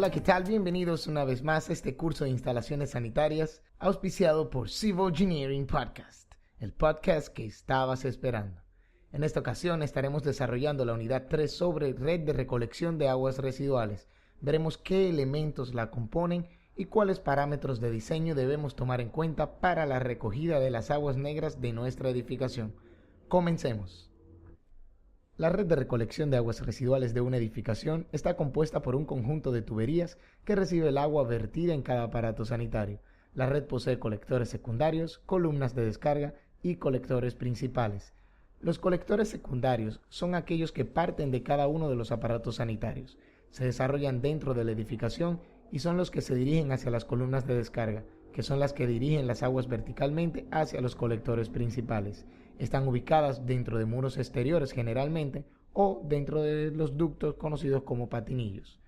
Hola, ¿qué tal? Bienvenidos una vez más a este curso de instalaciones sanitarias auspiciado por Civil Engineering Podcast, el podcast que estabas esperando. En esta ocasión estaremos desarrollando la unidad 3 sobre red de recolección de aguas residuales. Veremos qué elementos la componen y cuáles parámetros de diseño debemos tomar en cuenta para la recogida de las aguas negras de nuestra edificación. Comencemos. La red de recolección de aguas residuales de una edificación está compuesta por un conjunto de tuberías que recibe el agua vertida en cada aparato sanitario. La red posee colectores secundarios, columnas de descarga y colectores principales. Los colectores secundarios son aquellos que parten de cada uno de los aparatos sanitarios. Se desarrollan dentro de la edificación y son los que se dirigen hacia las columnas de descarga, que son las que dirigen las aguas verticalmente hacia los colectores principales. Están ubicadas dentro de muros exteriores generalmente o dentro de los ductos conocidos como patinillos.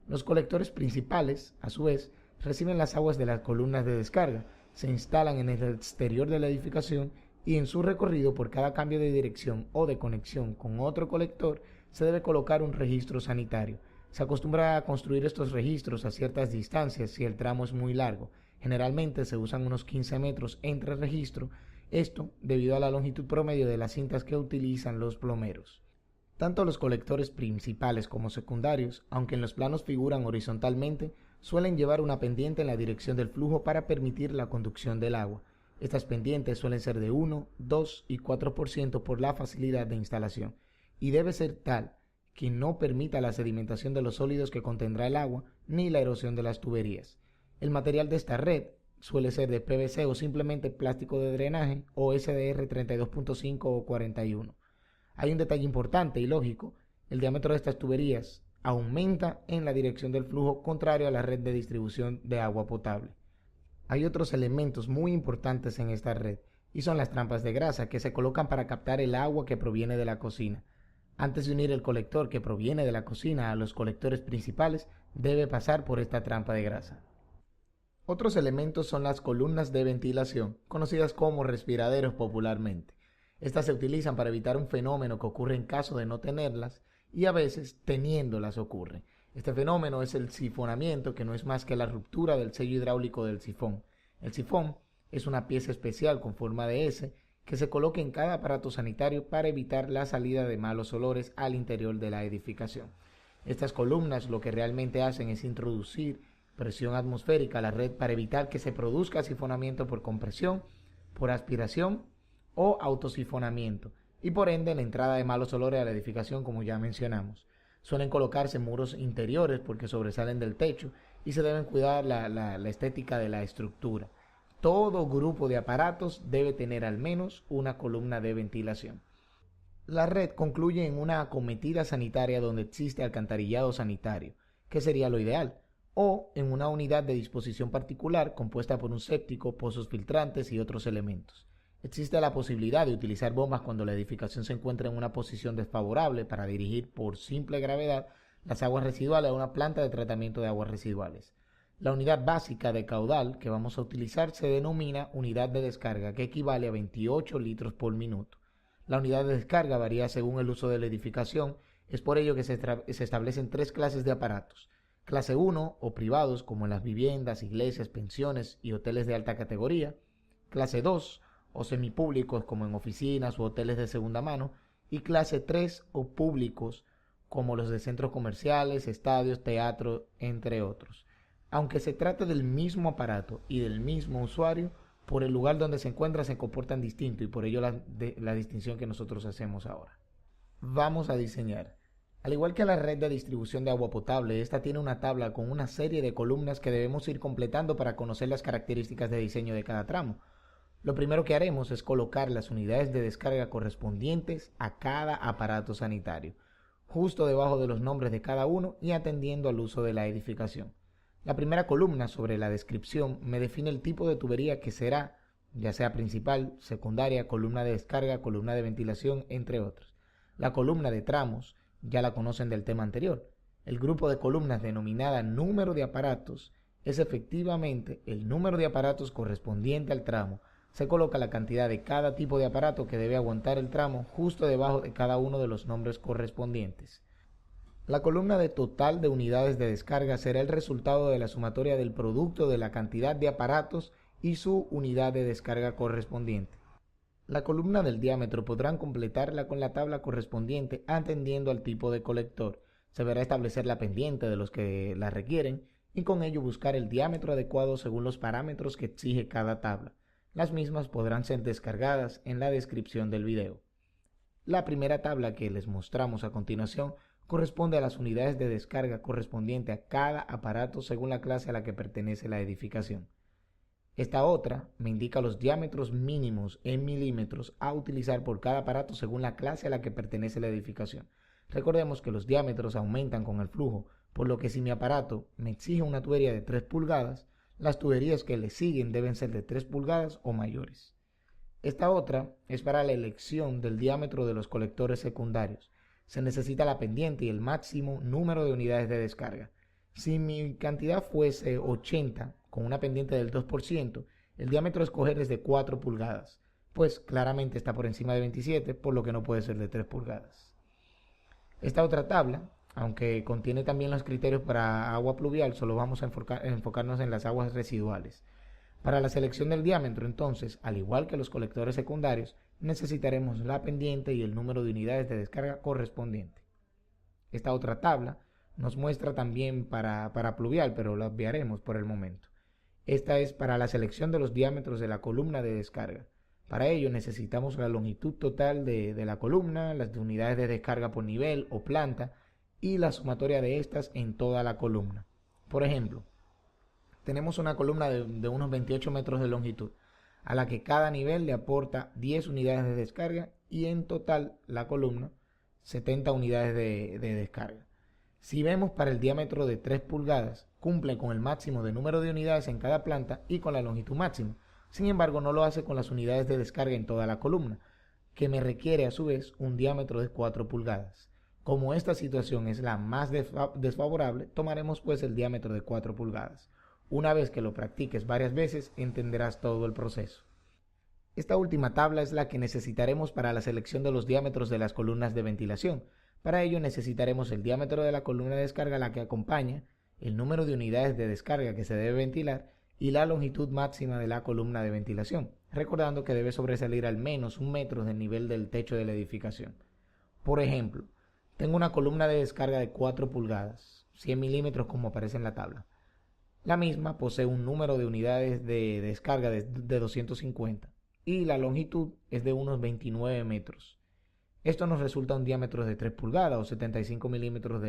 Los colectores principales, a su vez, reciben las aguas de las columnas de descarga, se instalan en el exterior de la edificación y en su recorrido por cada cambio de dirección o de conexión con otro colector se debe colocar un registro sanitario. Se acostumbra a construir estos registros a ciertas distancias si el tramo es muy largo. Generalmente se usan unos 15 metros entre registro, esto debido a la longitud promedio de las cintas que utilizan los plomeros. Tanto los colectores principales como secundarios, aunque en los planos figuran horizontalmente, suelen llevar una pendiente en la dirección del flujo para permitir la conducción del agua. Estas pendientes suelen ser de 1, 2 y 4% por la facilidad de instalación, y debe ser tal que no permita la sedimentación de los sólidos que contendrá el agua ni la erosión de las tuberías. El material de esta red suele ser de PVC o simplemente plástico de drenaje o SDR 32.5 o 41. Hay un detalle importante y lógico: el diámetro de estas tuberías aumenta en la dirección del flujo contrario a la red de distribución de agua potable. Hay otros elementos muy importantes en esta red y son las trampas de grasa que se colocan para captar el agua que proviene de la cocina. Antes de unir el colector que proviene de la cocina a los colectores principales, debe pasar por esta trampa de grasa. Otros elementos son las columnas de ventilación, conocidas como respiraderos popularmente. Estas se utilizan para evitar un fenómeno que ocurre en caso de no tenerlas y a veces teniéndolas ocurre. Este fenómeno es el sifonamiento, que no es más que la ruptura del sello hidráulico del sifón. El sifón es una pieza especial con forma de S que se coloca en cada aparato sanitario para evitar la salida de malos olores al interior de la edificación. Estas columnas lo que realmente hacen es introducir presión atmosférica a la red para evitar que se produzca sifonamiento por compresión, por aspiración o autosifonamiento, y por ende la entrada de malos olores a la edificación, como ya mencionamos. Suelen colocarse muros interiores porque sobresalen del techo y se deben cuidar la estética de la estructura. Todo grupo de aparatos debe tener al menos una columna de ventilación. La red concluye en una acometida sanitaria donde existe alcantarillado sanitario, que sería lo ideal, o en una unidad de disposición particular compuesta por un séptico, pozos filtrantes y otros elementos. Existe la posibilidad de utilizar bombas cuando la edificación se encuentra en una posición desfavorable para dirigir por simple gravedad las aguas residuales a una planta de tratamiento de aguas residuales. La unidad básica de caudal que vamos a utilizar se denomina unidad de descarga, que equivale a 28 litros por minuto. La unidad de descarga varía según el uso de la edificación, es por ello que se establecen tres clases de aparatos. Clase 1 o privados, como en las viviendas, iglesias, pensiones y hoteles de alta categoría. Clase 2 o semipúblicos, como en oficinas u hoteles de segunda mano. Y clase 3 o públicos, como los de centros comerciales, estadios, teatros, entre otros. Aunque se trate del mismo aparato y del mismo usuario, por el lugar donde se encuentra se comportan distinto, y por ello la distinción que nosotros hacemos ahora. Vamos a diseñar. Al igual que la red de distribución de agua potable, esta tiene una tabla con una serie de columnas que debemos ir completando para conocer las características de diseño de cada tramo. Lo primero que haremos es colocar las unidades de descarga correspondientes a cada aparato sanitario, justo debajo de los nombres de cada uno y atendiendo al uso de la edificación. La primera columna sobre la descripción me define el tipo de tubería que será, ya sea principal, secundaria, columna de descarga, columna de ventilación, entre otros. La columna de tramos ya la conocen del tema anterior. El grupo de columnas denominada número de aparatos es efectivamente el número de aparatos correspondiente al tramo. Se coloca la cantidad de cada tipo de aparato que debe aguantar el tramo justo debajo de cada uno de los nombres correspondientes. La columna de total de unidades de descarga será el resultado de la sumatoria del producto de la cantidad de aparatos y su unidad de descarga correspondiente. La columna del diámetro podrán completarla con la tabla correspondiente atendiendo al tipo de colector. Se deberá establecer la pendiente de los que la requieren y con ello buscar el diámetro adecuado según los parámetros que exige cada tabla. Las mismas podrán ser descargadas en la descripción del video. La primera tabla que les mostramos a continuación corresponde a las unidades de descarga correspondiente a cada aparato según la clase a la que pertenece la edificación. Esta otra me indica los diámetros mínimos en milímetros a utilizar por cada aparato según la clase a la que pertenece la edificación. Recordemos que los diámetros aumentan con el flujo, por lo que si mi aparato me exige una tubería de 3 pulgadas, las tuberías que le siguen deben ser de 3 pulgadas o mayores. Esta otra es para la elección del diámetro de los colectores secundarios. Se necesita la pendiente y el máximo número de unidades de descarga. Si mi cantidad fuese 80 con una pendiente del 2%, el diámetro a escoger es de 4 pulgadas, pues claramente está por encima de 27, por lo que no puede ser de 3 pulgadas. Esta otra tabla, aunque contiene también los criterios para agua pluvial, solo vamos a enfocarnos en las aguas residuales. Para la selección del diámetro, entonces, al igual que los colectores secundarios, necesitaremos la pendiente y el número de unidades de descarga correspondiente. Esta otra tabla nos muestra también para pluvial, pero la obviaremos por el momento. Esta es para la selección de los diámetros de la columna de descarga. Para ello necesitamos la longitud total de la columna, las unidades de descarga por nivel o planta y la sumatoria de estas en toda la columna. Por ejemplo, tenemos una columna de unos 28 metros de longitud, a la que cada nivel le aporta 10 unidades de descarga y en total la columna 70 unidades de descarga. Si vemos para el diámetro de 3 pulgadas, cumple con el máximo de número de unidades en cada planta y con la longitud máxima. Sin embargo, no lo hace con las unidades de descarga en toda la columna, que me requiere a su vez un diámetro de 4 pulgadas. Como esta situación es la más desfavorable, tomaremos pues el diámetro de 4 pulgadas. Una vez que lo practiques varias veces, entenderás todo el proceso. Esta última tabla es la que necesitaremos para la selección de los diámetros de las columnas de ventilación. Para ello necesitaremos el diámetro de la columna de descarga a la que acompaña, el número de unidades de descarga que se debe ventilar y la longitud máxima de la columna de ventilación, recordando que debe sobresalir al menos 1 metro del nivel del techo de la edificación. Por ejemplo, tengo una columna de descarga de 4 pulgadas, 100 milímetros como aparece en la tabla. La misma posee un número de unidades de descarga de 250 y la longitud es de unos 29 metros. Esto nos resulta un diámetro de 3 pulgadas o 75 milímetros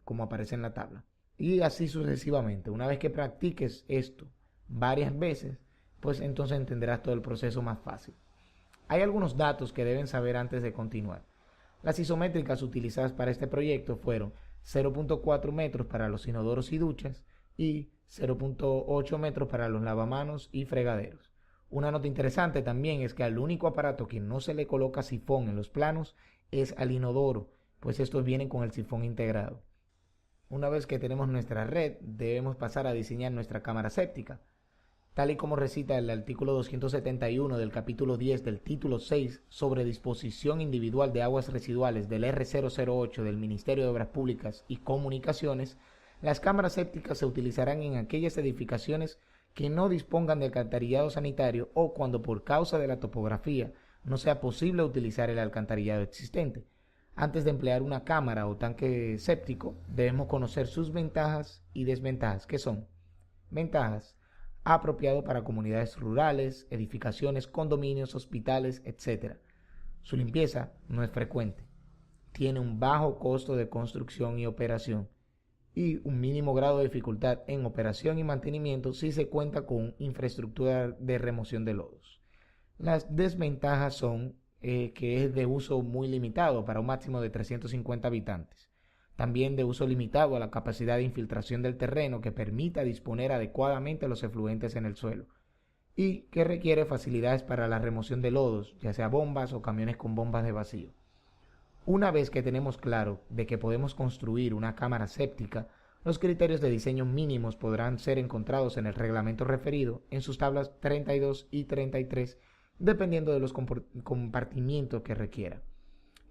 como aparece en la tabla. Y así sucesivamente. Una vez que practiques esto varias veces, pues entonces entenderás todo el proceso más fácil. Hay algunos datos que deben saber antes de continuar. Las isométricas utilizadas para este proyecto fueron 0.4 metros para los inodoros y duchas y 0.8 metros para los lavamanos y fregaderos. Una nota interesante también es que al único aparato que no se le coloca sifón en los planos es al inodoro, pues estos vienen con el sifón integrado. Una vez que tenemos nuestra red, debemos pasar a diseñar nuestra cámara séptica. Tal y como recita el artículo 271 del capítulo 10 del título 6 sobre disposición individual de aguas residuales del R008 del Ministerio de Obras Públicas y Comunicaciones, las cámaras sépticas se utilizarán en aquellas edificaciones que no dispongan de alcantarillado sanitario o cuando por causa de la topografía no sea posible utilizar el alcantarillado existente. Antes de emplear una cámara o tanque séptico, debemos conocer sus ventajas y desventajas, que son: ventajas: apropiado para comunidades rurales, edificaciones, condominios, hospitales, etc. Su limpieza no es frecuente. Tiene un bajo costo de construcción y operación y un mínimo grado de dificultad en operación y mantenimiento si se cuenta con infraestructura de remoción de lodos. Las desventajas son que es de uso muy limitado para un máximo de 350 habitantes. También de uso limitado a la capacidad de infiltración del terreno que permita disponer adecuadamente los efluentes en el suelo y que requiere facilidades para la remoción de lodos, ya sea bombas o camiones con bombas de vacío. Una vez que tenemos claro de que podemos construir una cámara séptica, los criterios de diseño mínimos podrán ser encontrados en el reglamento referido en sus tablas 32 y 33, dependiendo de los compartimientos que requiera.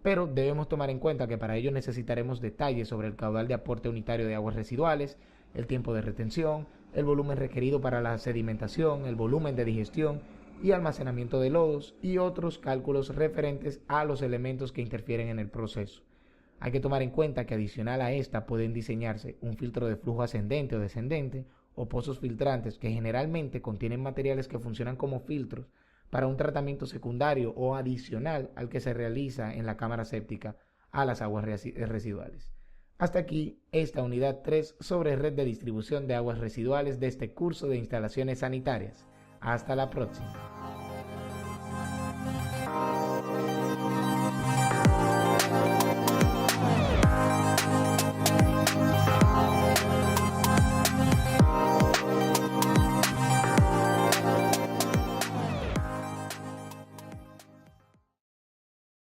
pero debemos tomar en cuenta que para ello necesitaremos detalles sobre el caudal de aporte unitario de aguas residuales, el tiempo de retención, el volumen requerido para la sedimentación, el volumen de digestión y almacenamiento de lodos y otros cálculos referentes a los elementos que interfieren en el proceso. Hay que tomar en cuenta que adicional a esta pueden diseñarse un filtro de flujo ascendente o descendente o pozos filtrantes que generalmente contienen materiales que funcionan como filtros para un tratamiento secundario o adicional al que se realiza en la cámara séptica a las aguas residuales. Hasta aquí esta unidad 3 sobre red de distribución de aguas residuales de este curso de instalaciones sanitarias. Hasta la próxima.